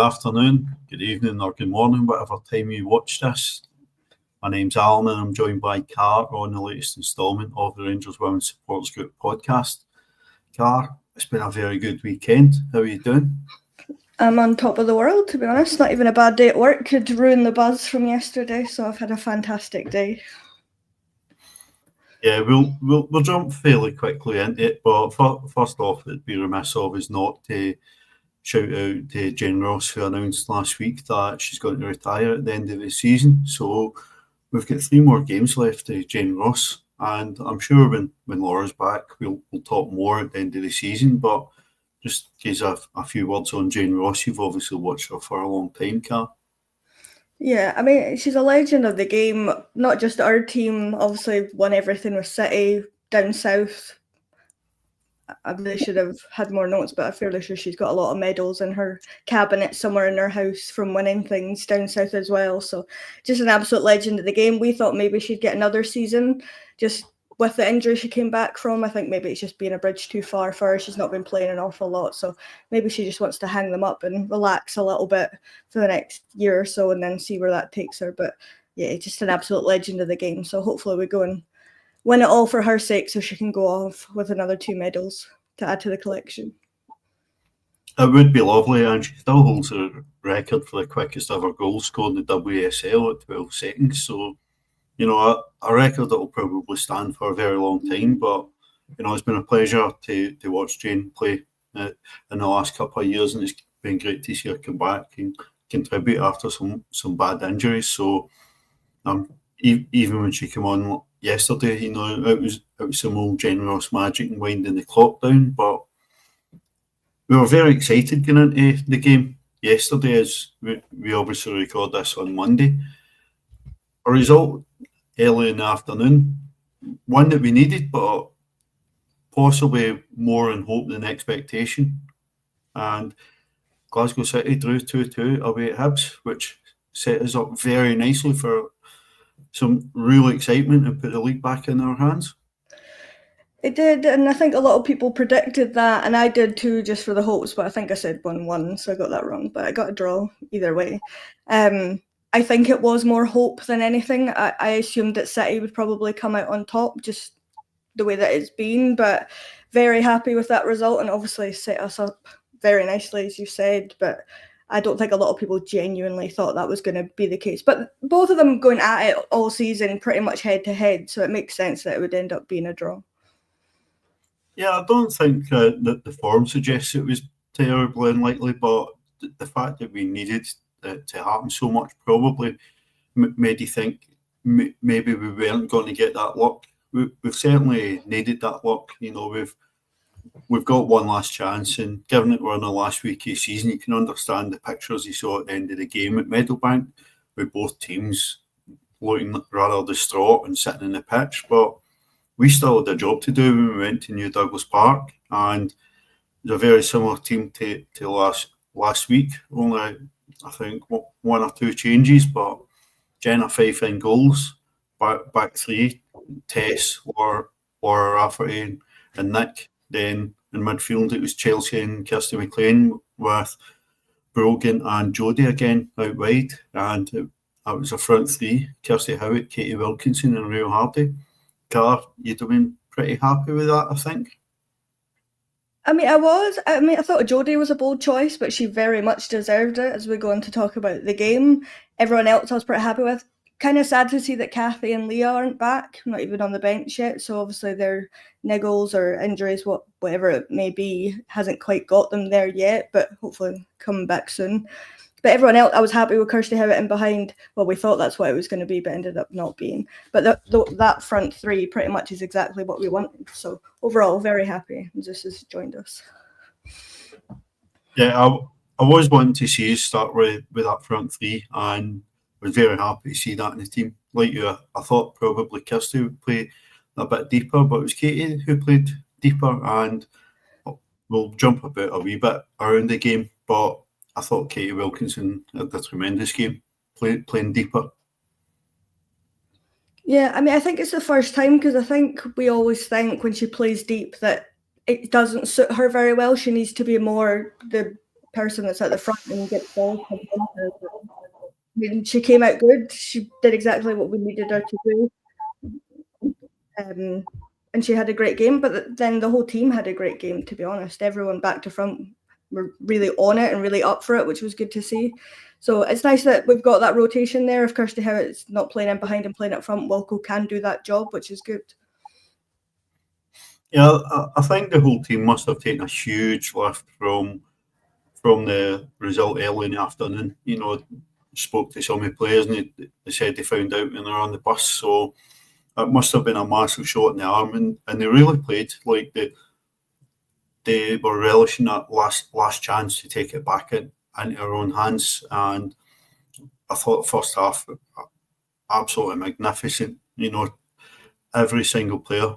afternoon, good evening, or good morning, whatever time you watch this. My name's Alan, and I'm joined by Car on the latest instalment of the Rangers Women's Supporters Group podcast. Car, it's been a very good weekend. How are you doing? I'm on top of the world, to be honest. Not even a bad day at work could ruin the buzz from yesterday, so I've had a fantastic day. Yeah, we'll jump fairly quickly into it, but first off, it'd be remiss of us not to shout out to Jen Ross, who announced last week that she's going to retire at the end of the season. So we've got 3 more games left to Jen Ross, and I'm sure when Laura's back, we'll talk more at the end of the season. But just gives a few words on Jane Ross. You've obviously watched her for a long time, Car. Yeah, I mean, she's a legend of the game, not just our team. Obviously, won everything with City, down south. I really should have had more notes, but I'm fairly sure she's got a lot of medals in her cabinet somewhere in her house from winning things down south as well. So just an absolute legend of the game. We thought maybe she'd get another season just with the injury she came back from. I think maybe it's just been a bridge too far for her. She's not been playing an awful lot. So maybe she just wants to hang them up and relax a little bit for the next year or so and then see where that takes her. But yeah, just an absolute legend of the game. So hopefully we go and win it all for her sake so she can go off with another 2 medals to add to the collection. It would be lovely, and she still holds a record for the quickest ever goal scored in the WSL at 12 seconds. So, a record that will probably stand for a very long time. But, it's been a pleasure to watch Jane play in the last couple of years, and it's been great to see her come back and contribute after some bad injuries. So, even when she came on yesterday, it was some old Jane Ross magic and winding the clock down. But we were very excited going into the game yesterday, as we obviously record this on Monday. A result early in the afternoon, one that we needed, but possibly more in hope than expectation. And Glasgow City drew 2-2 away at Hibs, which set us up very nicely for some real excitement and put the league back in our hands. It did, and I think a lot of people predicted that, and I did too, just for the hopes, but I think I said 1-1, so I got that wrong, but I got a draw either way. I think it was more hope than anything. I assumed that City would probably come out on top, just the way that it's been, but very happy with that result, and obviously set us up very nicely, as you said, but I don't think a lot of people genuinely thought that was going to be the case. But both of them going at it all season pretty much head-to-head, so it makes sense that it would end up being a draw. Yeah, I don't think that the form suggests it was terribly unlikely, but the fact that we needed it to happen so much probably made you think maybe we weren't going to get that luck. We've certainly needed that luck. We've got one last chance, and given that we're in the last week of the season, you can understand the pictures you saw at the end of the game at Meadowbank, with both teams looking rather distraught and sitting in the pitch. But we still had a job to do when we went to New Douglas Park, and it's a very similar team to last week. Only, I think, 1 or 2 changes, but Jenna Fife in goals, back 3, Tess, Laura Rafferty and Nick. Then in midfield, it was Chelsea and Kirsty McLean with Brogan and Jodie again out wide, and that was a front 3, Kirsty Howitt, Katie Wilkinson and Rio Hardy. Car, you'd have been pretty happy with that, I think. I thought Jodie was a bold choice, but she very much deserved it as we go on to talk about the game. Everyone else I was pretty happy with. Kind of sad to see that Kathy and Leah aren't back, not even on the bench yet. So obviously their niggles or injuries, whatever it may be, hasn't quite got them there yet, but hopefully coming back soon. But everyone else, I was happy with Kirsty Howitt in behind. Well, we thought that's what it was going to be, but ended up not being. But that front 3 pretty much is exactly what we wanted. So overall, very happy. Just has joined us. Yeah, I was wanting to see us start with that front 3, and was very happy to see that in the team. Like you, I thought probably Kirsty would play a bit deeper, but it was Katie who played deeper, and we'll jump about a wee bit around the game, but I thought Katie Wilkinson had a tremendous game, playing deeper. Yeah, I think it's the first time, because I think we always think when she plays deep that it doesn't suit her very well. She needs to be more the person that's at the front and gets balls. I mean, she came out good. She did exactly what we needed her to do. And she had a great game, but then the whole team had a great game, to be honest. Everyone back to front were really on it and really up for it, which was good to see. So it's nice that we've got that rotation there. If Kirsty Howitt's not playing in behind and playing up front, Wilco can do that job, which is good. Yeah, I think the whole team must have taken a huge lift from the result early in the afternoon. Spoke to some of the players and they said they found out when they were on the bus. So it must have been a massive shot in the arm, and they really played like they were relishing that last chance to take it back into their own hands. And I thought the first half absolutely magnificent. Every single player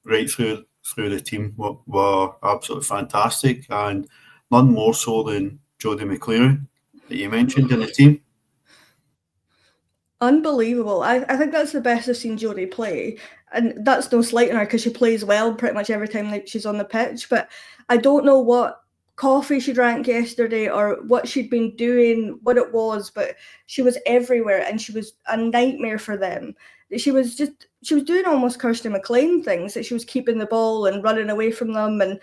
right through the team were absolutely fantastic, and none more so than Jodie McCleary that you mentioned in the team. Unbelievable. I think that's the best I've seen Jodie play. And that's no slight on her because she plays well pretty much every time she's on the pitch. But I don't know what coffee she drank yesterday or what she'd been doing, what it was, but she was everywhere and she was a nightmare for them. She was doing almost Kirsty McLean things, that she was keeping the ball and running away from them and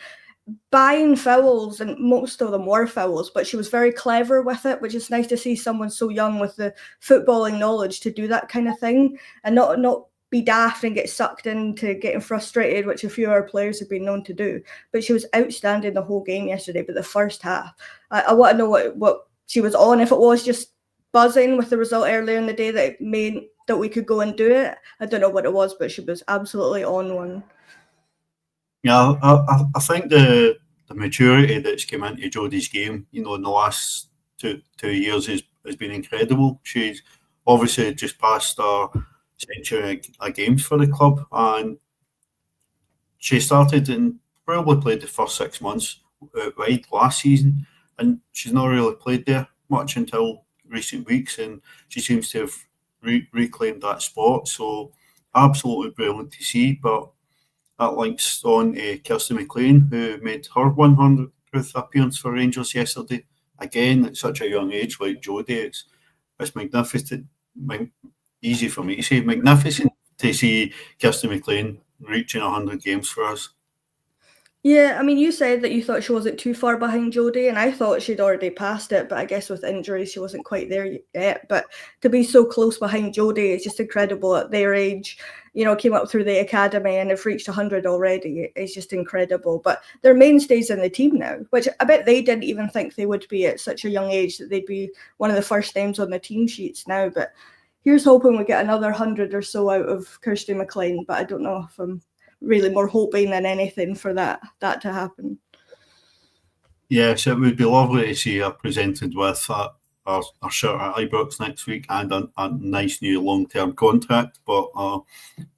buying fouls, and most of them were fouls, but she was very clever with it, which is nice to see someone so young with the footballing knowledge to do that kind of thing and not be daft and get sucked into getting frustrated, which a few of our players have been known to do. But she was outstanding the whole game yesterday. But the first half, I want to know what she was on. If it was just buzzing with the result earlier in the day that it meant that we could go and do it, I don't know what it was, but she was absolutely on one. Yeah, I think the maturity that's come into Jodie's game, in the last two years has been incredible. She's obviously just passed her century of games for the club, and she started and probably played the first 6 months out wide last season, and she's not really played there much until recent weeks, and she seems to have reclaimed that spot. So absolutely brilliant to see, but that links on to Kirsty McLean, who made her 100th appearance for Rangers yesterday. Again, at such a young age, like Jodie, it's magnificent. Easy for me to say, magnificent to see Kirsty McLean reaching 100 games for us. Yeah, I mean, you said that you thought she wasn't too far behind Jodie, and I thought she'd already passed it, but I guess with injuries she wasn't quite there yet. But to be so close behind Jodie is just incredible at their age. Came up through the academy and have reached 100 already. It's just incredible. But they're mainstays in the team now, which I bet they didn't even think they would be at such a young age, that they'd be one of the first names on the team sheets now. But here's hoping we get another 100 or so out of Kirsty McLean, but I don't know if I'm really more hoping than anything for that to happen. Yes, it would be lovely to see her presented with our shirt at Ibrox next week and a nice new long-term contract, but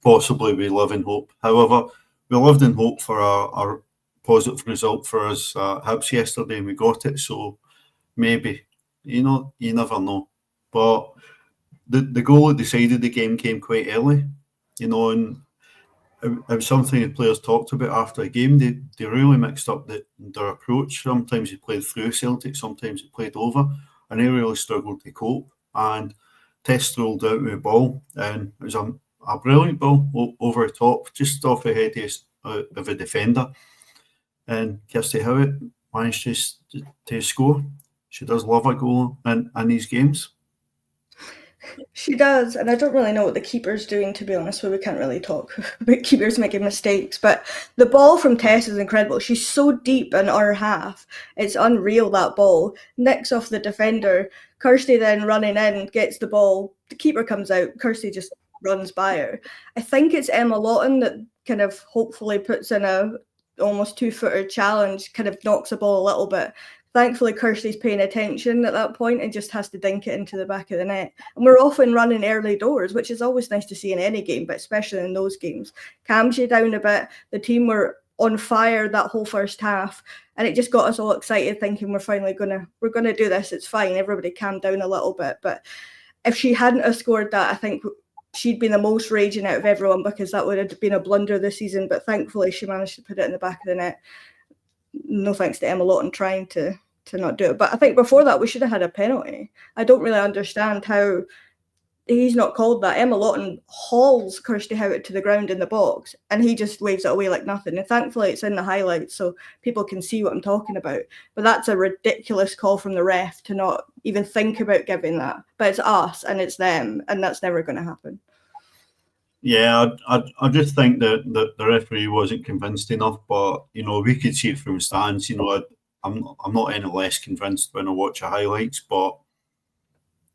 possibly we live in hope. However, we lived in hope for our positive result for us at Hibs yesterday, and we got it, so maybe, you never know. But the goal that decided the game came quite early, and it was something the players talked about after a game. They really mixed up their approach. Sometimes they played through Celtic, sometimes they played over, and they really struggled to cope. And Test rolled out with the ball, and it was a brilliant ball over the top, just off the head of a defender. And Kirsty Howitt managed to score. She does love a goal in these games. She does, and I don't really know what the keeper's doing, to be honest, but we can't really talk about keepers making mistakes. But the ball from Tess is incredible. She's so deep in our half. It's unreal, that ball. Nicks off the defender. Kirsty then running in, gets the ball. The keeper comes out. Kirsty just runs by her. I think it's Emma Lawton that kind of hopefully puts in a almost 2-footer challenge, kind of knocks the ball a little bit. Thankfully, Kirsty's paying attention at that point and just has to dink it into the back of the net. And we're often running early doors, which is always nice to see in any game, but especially in those games. Calms you down a bit. The team were on fire that whole first half, and it just got us all excited, thinking we're gonna do this. It's fine. Everybody calmed down a little bit. But if she hadn't have scored that, I think she'd been the most raging out of everyone, because that would have been a blunder this season. But thankfully, she managed to put it in the back of the net. No thanks to Emma Lawton trying to not do it. But I think before that we should have had a penalty. I don't really understand how he's not called that. Emma Lawton hauls Kirsty Howard to the ground in the box and he just waves it away like nothing. And thankfully it's in the highlights so people can see what I'm talking about. But that's a ridiculous call from the ref to not even think about giving that. But it's us and it's them, and that's never going to happen. Yeah, I just think that the referee wasn't convinced enough, but we could see it from the stands. I'm not any less convinced when I watch the highlights, but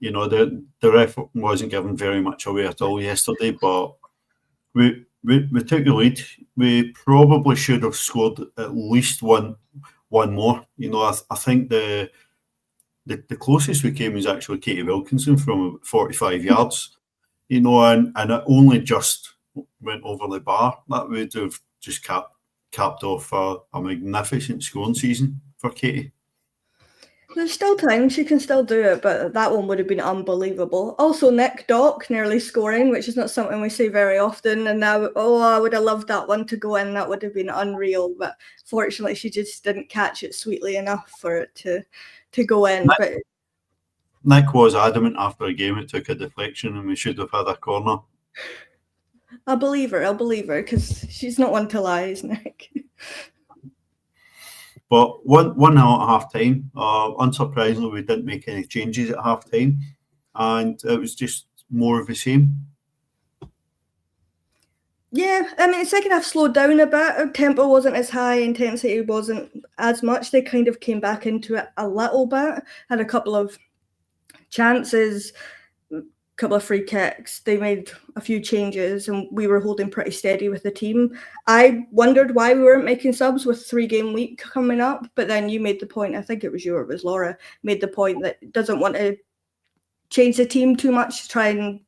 the ref wasn't given very much away at all yesterday. But we took the lead. We probably should have scored at least one more. I think the closest we came was actually Katie Wilkinson from 45 yards. And it only just went over the bar. That would have just capped off a magnificent scoring season for Katie. There's still time, she can still do it, but that one would have been unbelievable. Also, Nick Dock nearly scoring, which is not something we see very often. And now, I would have loved that one to go in. That would have been unreal. But fortunately, she just didn't catch it sweetly enough for it to go in. Nick was adamant after the game it took a deflection and we should have had a corner. I'll believe her, because she's not one to lie, is Nick. But 1-0 at half time. Unsurprisingly, we didn't make any changes at half time, and it was just more of the same. Yeah, I mean, the second half slowed down a bit. Tempo wasn't as high, intensity wasn't as much. They kind of came back into it a little bit, had a couple of chances, a couple of free kicks. They made a few changes and we were holding pretty steady with the team. I wondered why we weren't making subs with 3-game week coming up, but then you made the point, I think it was you or it was Laura, made the point that doesn't want to change the team too much to try and,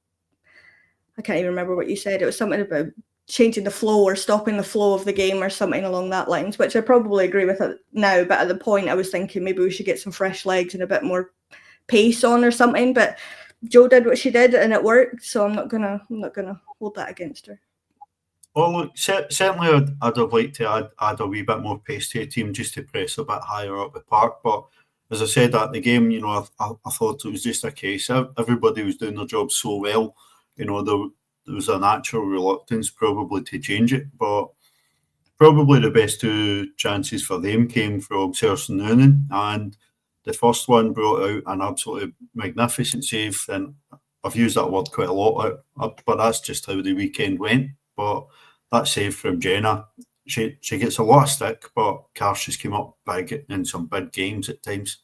I can't even remember what you said. It was something about changing the flow or stopping the flow of the game or something along that lines, which I probably agree with it now. But at the point I was thinking maybe we should get some fresh legs and a bit more pace on or something, but Jo did what she did and it worked, so I'm not gonna hold that against her. Well, look, certainly I'd have liked to add a wee bit more pace to the team just to press a bit higher up the park, but as I said at the game, I thought it was just a case everybody was doing their job so well, there was a natural reluctance probably to change it, but probably the best two chances for them came from Cersei Noonan, and the first one brought out an absolutely magnificent save, and I've used that word quite a lot, but that's just how the weekend went. But that save from Jenna, she gets a lot of stick, but Karsh came up big in some big games at times.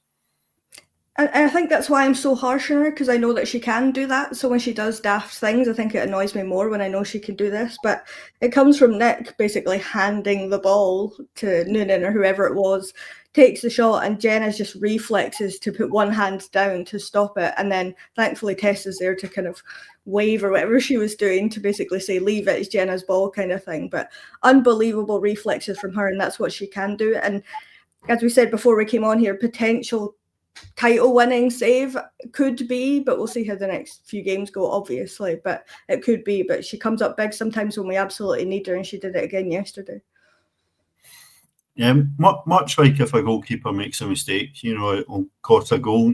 And I think that's why I'm so harsh on her, because I know that she can do that. So when she does daft things, I think it annoys me more when I know she can do this. But it comes from Nick basically handing the ball to Noonan or whoever it was, takes the shot, and Jenna's just reflexes to put one hand down to stop it. And then thankfully Tess is there to kind of wave or whatever she was doing to basically say, leave it, it's Jenna's ball kind of thing. But unbelievable reflexes from her, and that's what she can do. And as we said before we came on here, potential title winning save could be, but we'll see how the next few games go, obviously, but it could be. But she comes up big sometimes when we absolutely need her, and she did it again yesterday. Yeah, much like if a goalkeeper makes a mistake, it'll cost a goal.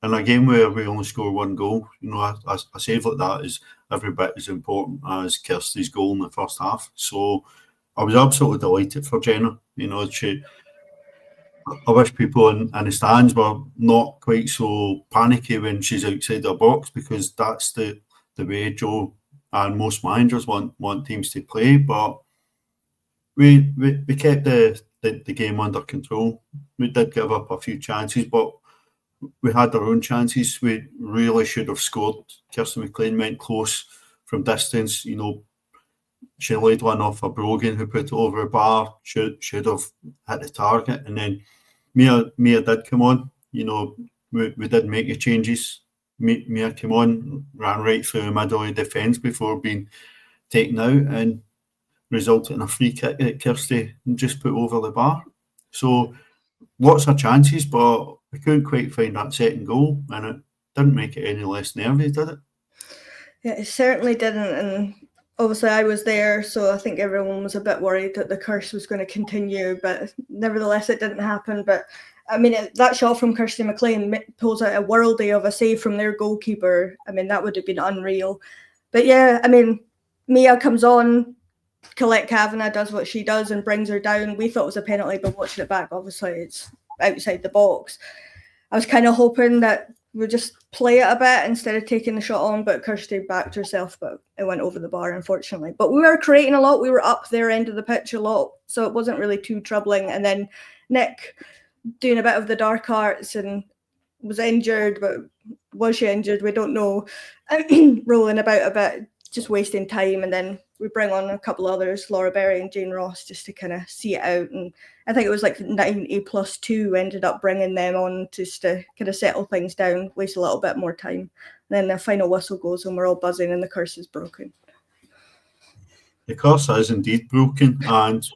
In a game where we only score one goal, a save like that is every bit as important as Kirsty's goal in the first half. So I was absolutely delighted for Jenna. I wish people in the stands were not quite so panicky when she's outside their box, because that's the way Jo and most managers want teams to play. But we kept the game under control. We did give up a few chances, but we had our own chances. We really should have scored. Kirsten McLean went close from distance. She laid one off for Brogan, who put it over a bar. Should have hit the target, and then Mia did come on. We did make the changes. Mia came on, ran right through the middle of defence before being taken out, and resulted in a free kick that Kirsty just put over the bar. So lots of chances, but we couldn't quite find that second goal, and it didn't make it any less nervy, did it? Yeah, it certainly didn't. And obviously I was there, so I think everyone was a bit worried that the curse was going to continue, but nevertheless it didn't happen. But I mean, that shot from Kirsty McLean pulls out a worldie of a save from their goalkeeper. I mean, that would have been unreal. But yeah, I mean, Mia comes on, Colette Kavanagh does what she does and brings her down. We thought it was a penalty, but watching it back, obviously it's outside the box. I was kind of hoping that we'd just play it a bit instead of taking the shot on, but Kirsty backed herself, but it went over the bar, unfortunately. But we were creating a lot. We were up their end of the pitch a lot, so it wasn't really too troubling. And then Nick doing a bit of the dark arts and was injured, but was she injured? We don't know. Rolling about a bit, just wasting time. And then we bring on a couple others, Laura Berry and Jane Ross, just to kind of see it out. And I think it was like 90+2 ended up bringing them on just to kind of settle things down, waste a little bit more time. And then the final whistle goes and we're all buzzing and the curse is broken. The curse is indeed broken, and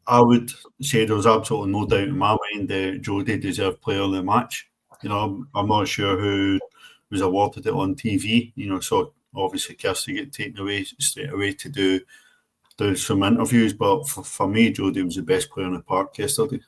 I would say there's absolutely no doubt in my mind that Jodie deserved player of the match. You know, I'm not sure who was awarded it on TV. You know, so obviously Kirsty get taken away straight away to do some interviews, but for me, Jodie was the best player in the park yesterday.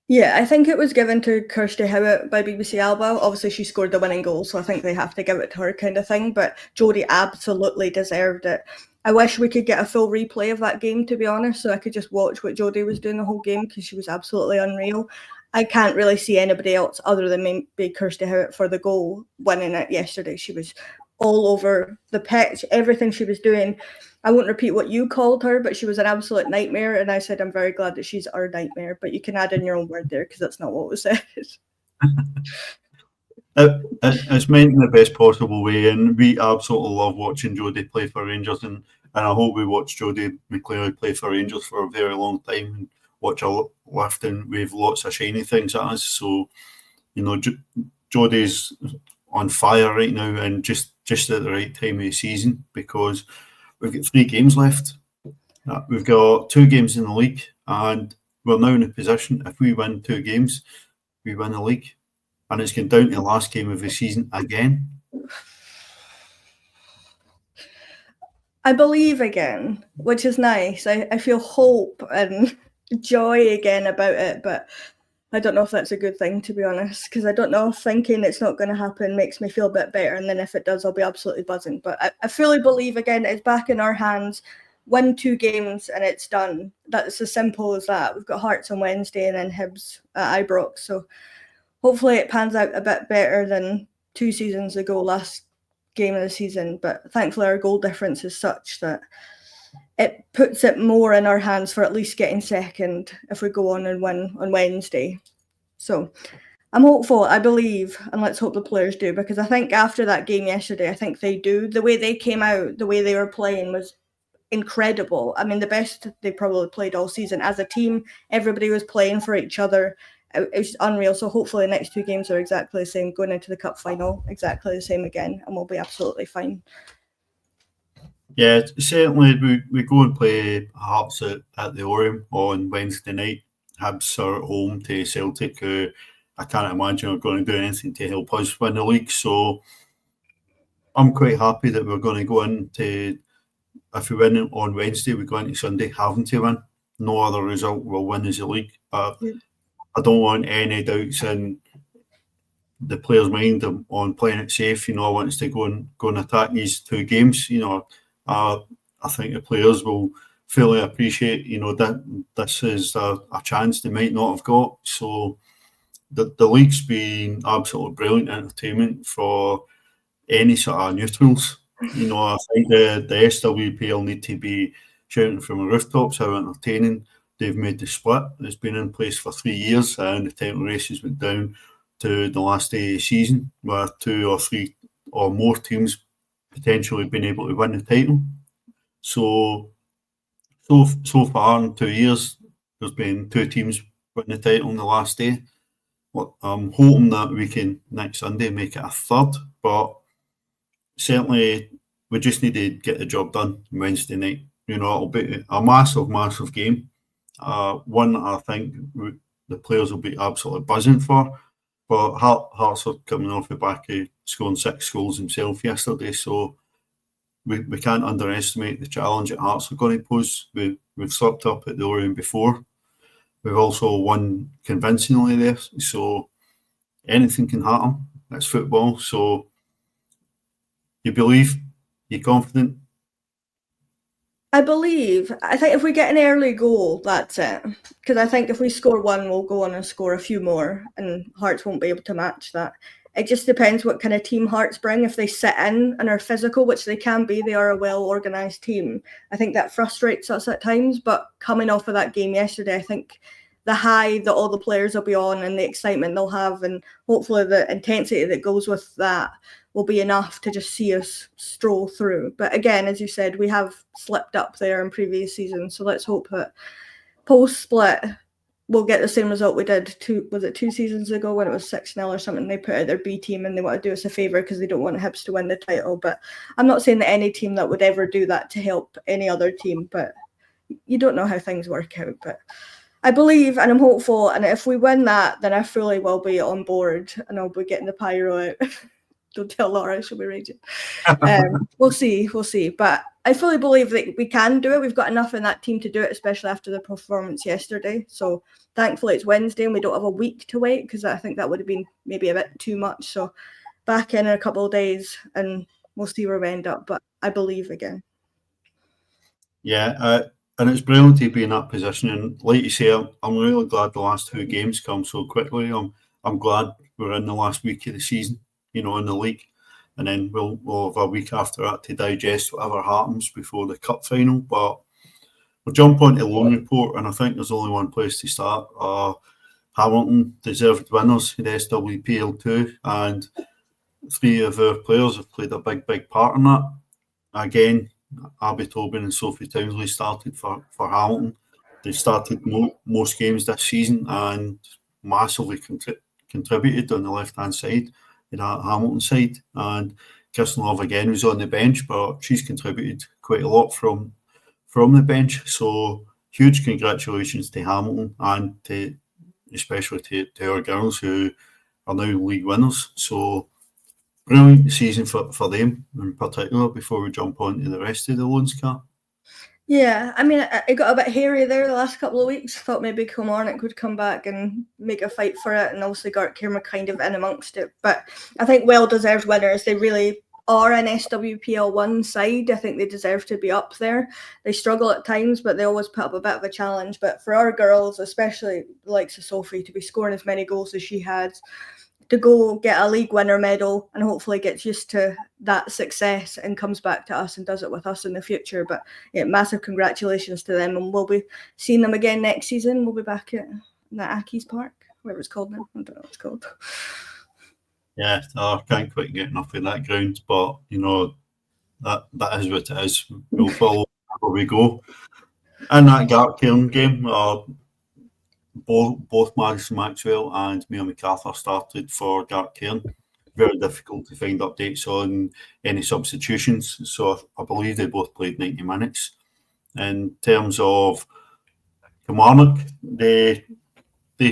Yeah, I think it was given to Kirsty Howitt by BBC Alba. Obviously, she scored the winning goal, so I think they have to give it to her kind of thing. But Jodie absolutely deserved it. I wish we could get a full replay of that game, to be honest, so I could just watch what Jodie was doing the whole game because she was absolutely unreal. I can't really see anybody else other than maybe Kirsty Howitt for the goal winning it yesterday. She was all over the pitch, everything she was doing. I won't repeat what you called her, but she was an absolute nightmare. And I said, I'm very glad that she's our nightmare, but you can add in your own word there because that's not what was said. It's meant in the best possible way, and we absolutely love watching Jodie play for Rangers, and I hope we watch Jodie McLeod play for Rangers for a very long time and watch her lift and wave lots of shiny things at us. So, you know, Jodie's on fire right now, and just at the right time of the season, because we've got 3 games left. We've got 2 games in the league, and we're now in a position, if we win 2 games, we win the league. And it's going down to the last game of the season again. I believe again, which is nice. I feel hope and joy again about it, but I don't know if that's a good thing, to be honest, because I don't know if thinking it's not going to happen makes me feel a bit better. And then if it does, I'll be absolutely buzzing. But I fully believe, again, it's back in our hands. Win 2 games and it's done. That's as simple as that. We've got Hearts on Wednesday and then Hibs at Ibrox. So hopefully it pans out a bit better than 2 seasons ago, last game of the season. But thankfully our goal difference is such that it puts it more in our hands for at least getting second if we go on and win on Wednesday. So I'm hopeful, I believe, and let's hope the players do, because I think after that game yesterday, I think they do. The way they came out, the way they were playing was incredible. I mean, the best they probably played all season as a team. Everybody was playing for each other. It was unreal. So hopefully the next 2 games are exactly the same, going into the cup final, exactly the same again, and we'll be absolutely fine. Yeah, certainly we go and play Hearts at the Oriam on Wednesday night. Hibs are at home to Celtic, who I can't imagine are going to do anything to help us win the league. So I'm quite happy that we're going to go into, if we win on Wednesday, we go into Sunday having to win. No other result will win as a league. I don't want any doubts in the players' mind on playing it safe. You know, I want us to go and attack these 2 games. You know, I think the players will fully appreciate, you know, that this is a chance they might not have got. So the league's been absolutely brilliant entertainment for any sort of neutrals. You know, I think the SWPL need to be shouting from the rooftops how entertaining they've made the split. It's been in place for 3 years, and the title races went down to the last day of the season, where 2 or 3 or more teams potentially been able to win the title. So far in 2 years, there's been 2 teams win the title on the last day. Well, I'm hoping that we can next Sunday make it a 3rd, but certainly we just need to get the job done Wednesday night. You know, it'll be a massive game. One I think the players will be absolutely buzzing for. But Hearts are coming off the back of scoring 6 goals himself yesterday, so we can't underestimate the challenge that Hearts are going to pose. We've slipped up at the Orient before. We've also won convincingly there, so anything can happen. It's football. So you believe, you're confident. I believe. I think if we get an early goal, that's it. Because I think if we score one, we'll go on and score a few more, and Hearts won't be able to match that. It just depends what kind of team Hearts bring. If they sit in and are physical, which they can be, they are a well-organised team. I think that frustrates us at times, but coming off of that game yesterday, I think the high that all the players will be on and the excitement they'll have, and hopefully the intensity that goes with that will be enough to just see us stroll through. But again, as you said, we have slipped up there in previous seasons, so let's hope that post-split we'll get the same result we did 2 seasons ago when it was 6-0 or something. They put out their B team and they want to do us a favour because they don't want Hibs to win the title. But I'm not saying that any team that would ever do that to help any other team, but you don't know how things work out. But I believe and I'm hopeful, and if we win that, then I fully will be on board and I'll be getting the pyro out. Don't tell Laura, she'll be raging. We'll see. But I fully believe that we can do it. We've got enough in that team to do it, especially after the performance yesterday. So thankfully it's Wednesday and we don't have a week to wait, because I think that would have been maybe a bit too much. So back in a couple of days and we'll see where we end up. But I believe again. Yeah, and it's brilliant to be in that position. And like you say, I'm really glad the last 2 games come so quickly. I'm glad we're in the last week of the season, in the league, and then we'll have a week after that to digest whatever happens before the cup final. But we'll jump onto the loan report, and I think there's only one place to start. Hamilton, deserved winners in the SWPL2, and 3 of our players have played a big part in that. Again, Abby Tobin and Sophie Townsley started for Hamilton. They started most games this season and massively contributed on the left-hand side, in that Hamilton side. And Kirsten Love again was on the bench, but she's contributed quite a lot from the bench. So huge congratulations to Hamilton and especially to our girls who are now league winners. So brilliant season for them in particular before we jump on to the rest of the loans, Car. Yeah, I mean, it got a bit hairy there the last couple of weeks. Thought maybe Kilmarnock would come back and make a fight for it, and obviously Gartcairn were kind of in amongst it. But I think well-deserved winners. They really are an SWPL1 side. I think they deserve to be up there. They struggle at times, but they always put up a bit of a challenge. But for our girls, especially the likes of Sophie, to be scoring as many goals as she had, to go get a league winner medal and hopefully gets used to that success and comes back to us and does it with us in the future. But yeah, massive congratulations to them, and we'll be seeing them again next season. We'll be back at the Aki's Park, whatever it's called now. I don't know what it's called. Yeah, I can't quite get enough of that ground, but that is what it is. We'll follow where we go. In that Gartcairn game, both Madison Maxwell and Mia MacArthur started for Gartcairn. Very difficult to find updates on any substitutions, so I believe they both played 90 minutes. In terms of Kilmarnock, they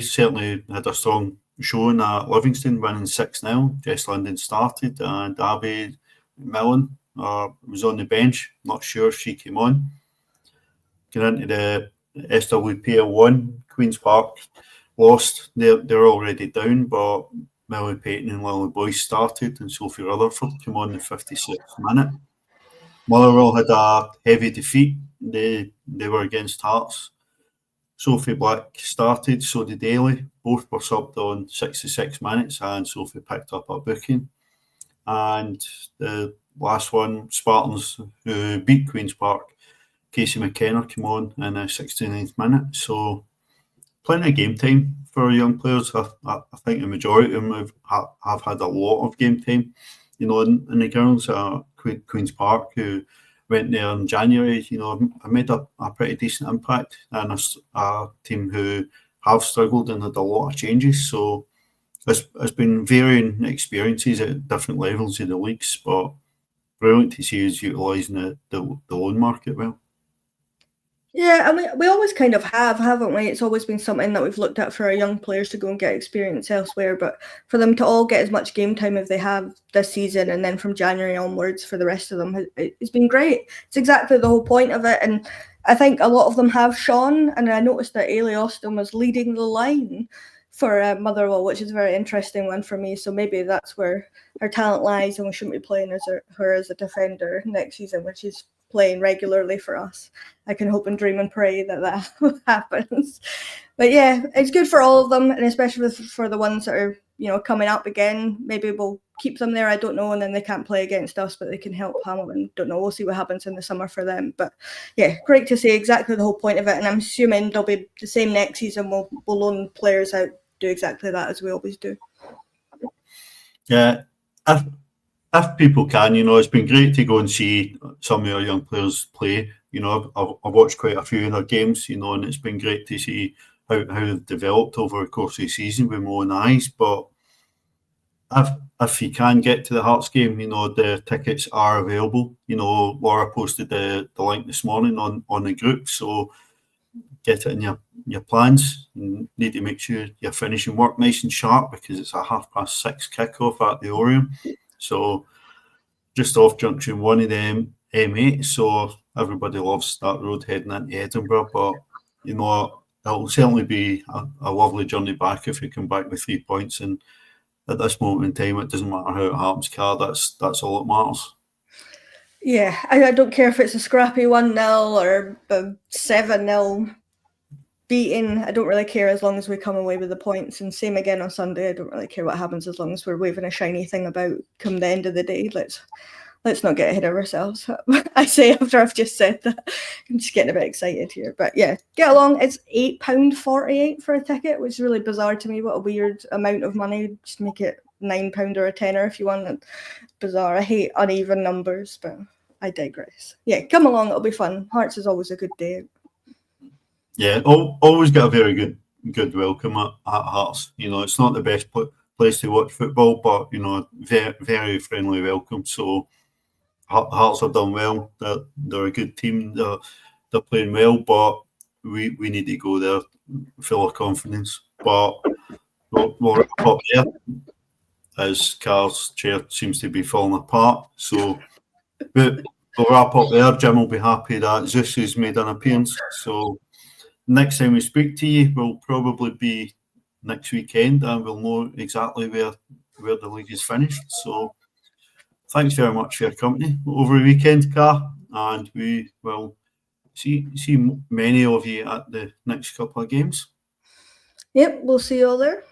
certainly had a strong showing at Livingston, winning 6-0. Jess Linden started and Abby McMillan was on the bench. Not sure if she came on. Getting into the SWPL1, Queen's Park lost. They're already down, but Millie Payton and Lily Boyce started, and Sophie Rutherford came on the 56th minute. Motherwell had a heavy defeat. They were against Hearts. Sophie Black started, so did Ailey. Both were subbed on 66 minutes, and Sophie picked up a booking. And the last one, Spartans, who beat Queen's Park, Casey McKenna came on in the 69th minute. So plenty of game time for young players. I think the majority of them have had a lot of game time. In the girls at Queen's Park, who went there in January, I made a pretty decent impact, and a team who have struggled and had a lot of changes. So it's been varying experiences at different levels of the leagues, but brilliant to see us utilising the loan market well. Yeah, I mean, we always kind of have, haven't we? It's always been something that we've looked at for our young players to go and get experience elsewhere, but for them to all get as much game time as they have this season, and then from January onwards for the rest of them, it's been great. It's exactly the whole point of it, and I think a lot of them have shone, and I noticed that Ailey Austin was leading the line for Motherwell, which is a very interesting one for me, so maybe that's where her talent lies, and we shouldn't be playing her as a defender next season when she's playing regularly for us. I can hope and dream and pray that happens. But yeah, it's good for all of them, and especially for the ones that are coming up again. Maybe we'll keep them there. I don't know, and then they can't play against us, but they can help Hamilton. Don't know. We'll see what happens in the summer for them. But yeah, great to see exactly the whole point of it. And I'm assuming they'll be the same next season. We'll loan players out, do exactly that as we always do. Yeah, if people can, it's been great to go and see some of our young players play. I've watched quite a few of their games, and it's been great to see how they've developed over the course of the season with my own eyes. But if you can get to the Hearts game, the tickets are available. Laura posted the link this morning on the group, so get it in your plans. You need to make sure you're finishing work nice and sharp because it's a 6:30 kickoff at the Orion. So just off junction 1 of the M8, so everybody loves that road heading into Edinburgh, but it'll certainly be a lovely journey back if you come back with 3 points, and at this moment in time it doesn't matter how it happens, Car, that's all that matters. Yeah, I don't care if it's a scrappy 1-0 or a 7-0 beating. I don't really care as long as we come away with the points, and same again on Sunday. I don't really care what happens as long as we're waving a shiny thing about come the end of the day. Let's not get ahead of ourselves. I say after I've just said that. I'm just getting a bit excited here. But yeah, get along. It's £8.48 for a ticket, which is really bizarre to me. What a weird amount of money. Just make it £9 or a tenner if you want. Bizarre. I hate uneven numbers, but I digress. Yeah, come along. It'll be fun. Hearts is always a good day. Yeah, always got a very good welcome at Hearts. It's not the best place to watch football, but very, very friendly welcome. So Hearts have done well. They're a good team. They're playing well, but we need to go there full of confidence. But we'll wrap up there as Carl's chair seems to be falling apart. So we'll wrap up there. Jim will be happy that Zeus has made an appearance. So next time we speak to you will probably be next weekend, and we'll know exactly where the league is finished. So thanks very much for your company over the weekend, Car, and we will see many of you at the next couple of games. Yep, we'll see you all there.